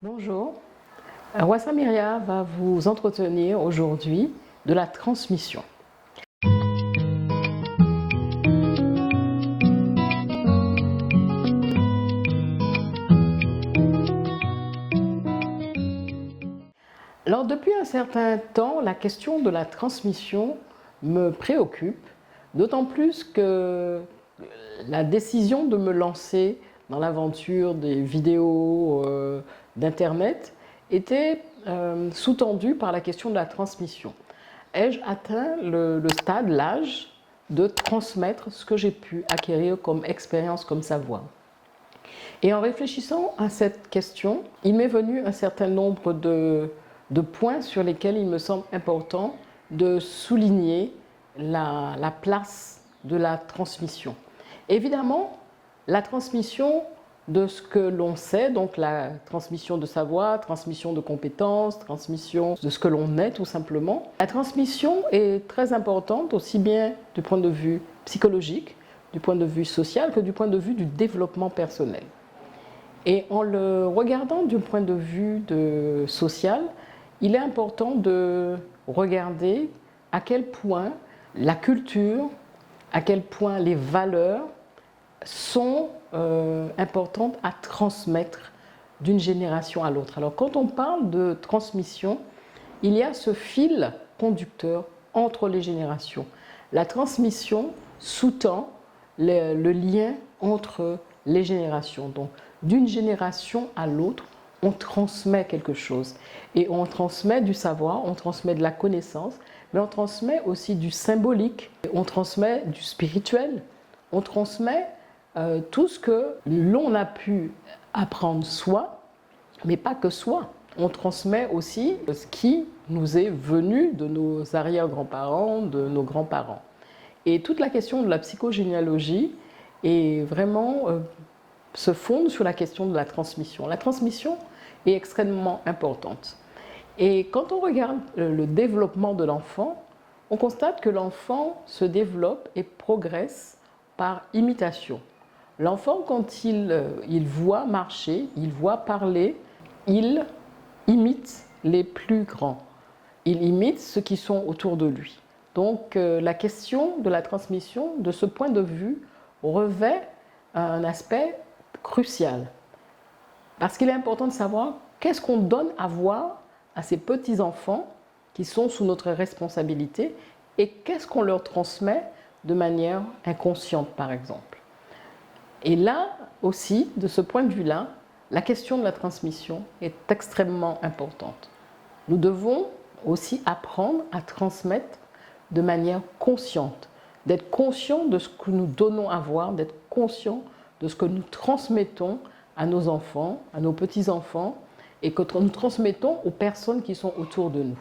Bonjour, Wassa Myria va vous entretenir aujourd'hui de la transmission. Alors depuis un certain temps, la question de la transmission me préoccupe, d'autant plus que la décision de me lancer dans l'aventure des vidéos d'Internet était sous-tendue par la question de la transmission. Ai-je atteint le stade, l'âge de transmettre ce que j'ai pu acquérir comme expérience, comme savoir? Et en réfléchissant à cette question, il m'est venu un certain nombre de points sur lesquels il me semble important de souligner la place de la transmission. Évidemment, la transmission de ce que l'on sait, donc la transmission de savoir, transmission de compétences, transmission de ce que l'on est tout simplement. La transmission est très importante aussi bien du point de vue psychologique, du point de vue social que du point de vue du développement personnel. Et en le regardant du point de vue social, il est important de regarder à quel point la culture, à quel point les valeurs sont importantes à transmettre d'une génération à l'autre. Alors quand on parle de transmission, il y a ce fil conducteur entre les générations. La transmission sous-tend le lien entre les générations. Donc d'une génération à l'autre, on transmet quelque chose. Et on transmet du savoir, on transmet de la connaissance, mais on transmet aussi du symbolique, on transmet du spirituel, on transmet tout ce que l'on a pu apprendre soi, mais pas que soi. On transmet aussi ce qui nous est venu de nos arrière-grands-parents, de nos grands-parents. Et toute la question de la psychogénéalogie est vraiment se fonde sur la question de la transmission. La transmission est extrêmement importante. Et quand on regarde le développement de l'enfant, on constate que l'enfant se développe et progresse par imitation. L'enfant, quand il voit marcher, il voit parler, il imite les plus grands. Il imite ceux qui sont autour de lui. Donc la question de la transmission, de ce point de vue, revêt un aspect crucial. Parce qu'il est important de savoir qu'est-ce qu'on donne à voir à ces petits-enfants qui sont sous notre responsabilité et qu'est-ce qu'on leur transmet de manière inconsciente, par exemple. Et là aussi, de ce point de vue-là, la question de la transmission est extrêmement importante. Nous devons aussi apprendre à transmettre de manière consciente, d'être conscient de ce que nous donnons à voir, d'être conscient de ce que nous transmettons à nos enfants, à nos petits-enfants, et que nous transmettons aux personnes qui sont autour de nous.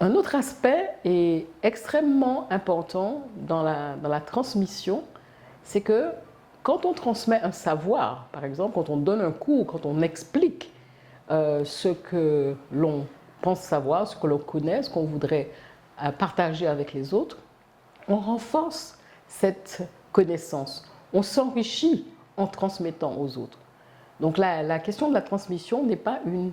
Un autre aspect est extrêmement important dans la transmission, c'est que quand on transmet un savoir, par exemple, quand on donne un cours, quand on explique ce que l'on pense savoir, ce que l'on connaît, ce qu'on voudrait partager avec les autres, on renforce cette connaissance, on s'enrichit en transmettant aux autres. Donc la question de la transmission n'est pas une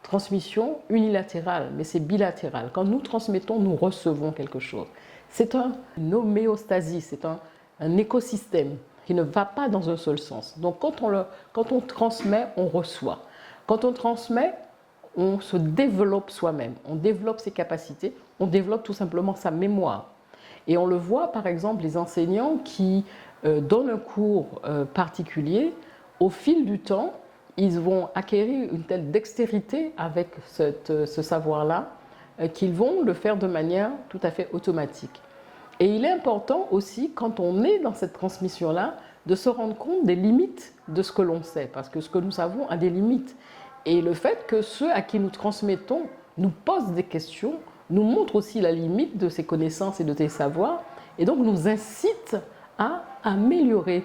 transmission unilatérale, mais c'est bilatéral. Quand nous transmettons, nous recevons quelque chose. C'est une homéostasie, c'est un écosystème qui ne va pas dans un seul sens. Donc quand on transmet, on reçoit. Quand on transmet, on se développe soi-même, on développe ses capacités, on développe tout simplement sa mémoire. Et on le voit par exemple, les enseignants qui donnent un cours particulier, au fil du temps, ils vont acquérir une telle dextérité avec ce savoir-là qu'ils vont le faire de manière tout à fait automatique. Et il est important aussi, quand on est dans cette transmission-là, de se rendre compte des limites de ce que l'on sait, parce que ce que nous savons a des limites. Et le fait que ceux à qui nous transmettons nous posent des questions nous montre aussi la limite de ces connaissances et de ces savoirs, et donc nous incite à améliorer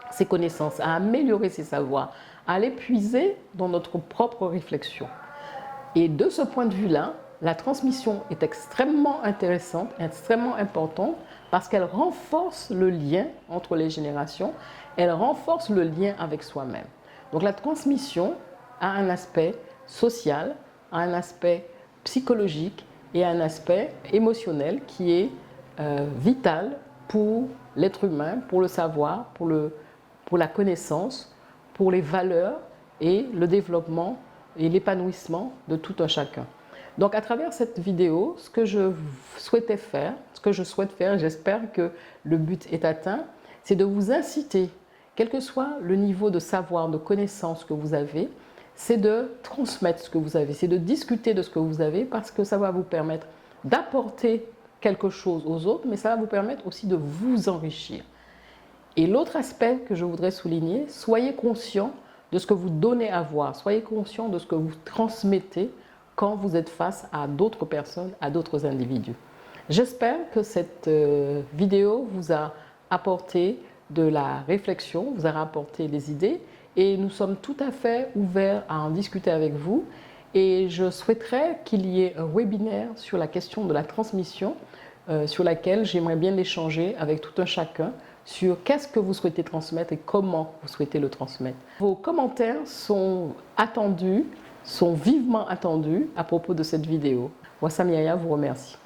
ces connaissances, à améliorer ces savoirs, à les puiser dans notre propre réflexion. Et de ce point de vue-là, la transmission est extrêmement intéressante, extrêmement importante, parce qu'elle renforce le lien entre les générations, elle renforce le lien avec soi-même. Donc la transmission a un aspect social, a un aspect psychologique et un aspect émotionnel qui est vital pour l'être humain, pour le savoir, pour la connaissance, pour les valeurs et le développement et l'épanouissement de tout un chacun. Donc à travers cette vidéo, ce que je souhaitais faire, ce que je souhaite faire, j'espère que le but est atteint, c'est de vous inciter, quel que soit le niveau de savoir, de connaissance que vous avez, c'est de transmettre ce que vous avez, c'est de discuter de ce que vous avez parce que ça va vous permettre d'apporter quelque chose aux autres, mais ça va vous permettre aussi de vous enrichir. Et l'autre aspect que je voudrais souligner, soyez conscient de ce que vous donnez à voir, soyez conscient de ce que vous transmettez quand vous êtes face à d'autres personnes, à d'autres individus. J'espère que cette vidéo vous a apporté de la réflexion, vous a apporté des idées et nous sommes tout à fait ouverts à en discuter avec vous. Et je souhaiterais qu'il y ait un webinaire sur la question de la transmission sur laquelle j'aimerais bien échanger avec tout un chacun sur qu'est-ce que vous souhaitez transmettre et comment vous souhaitez le transmettre. Vos commentaires sont attendus, sont vivement attendus à propos de cette vidéo. Wassam Yahya vous remercie.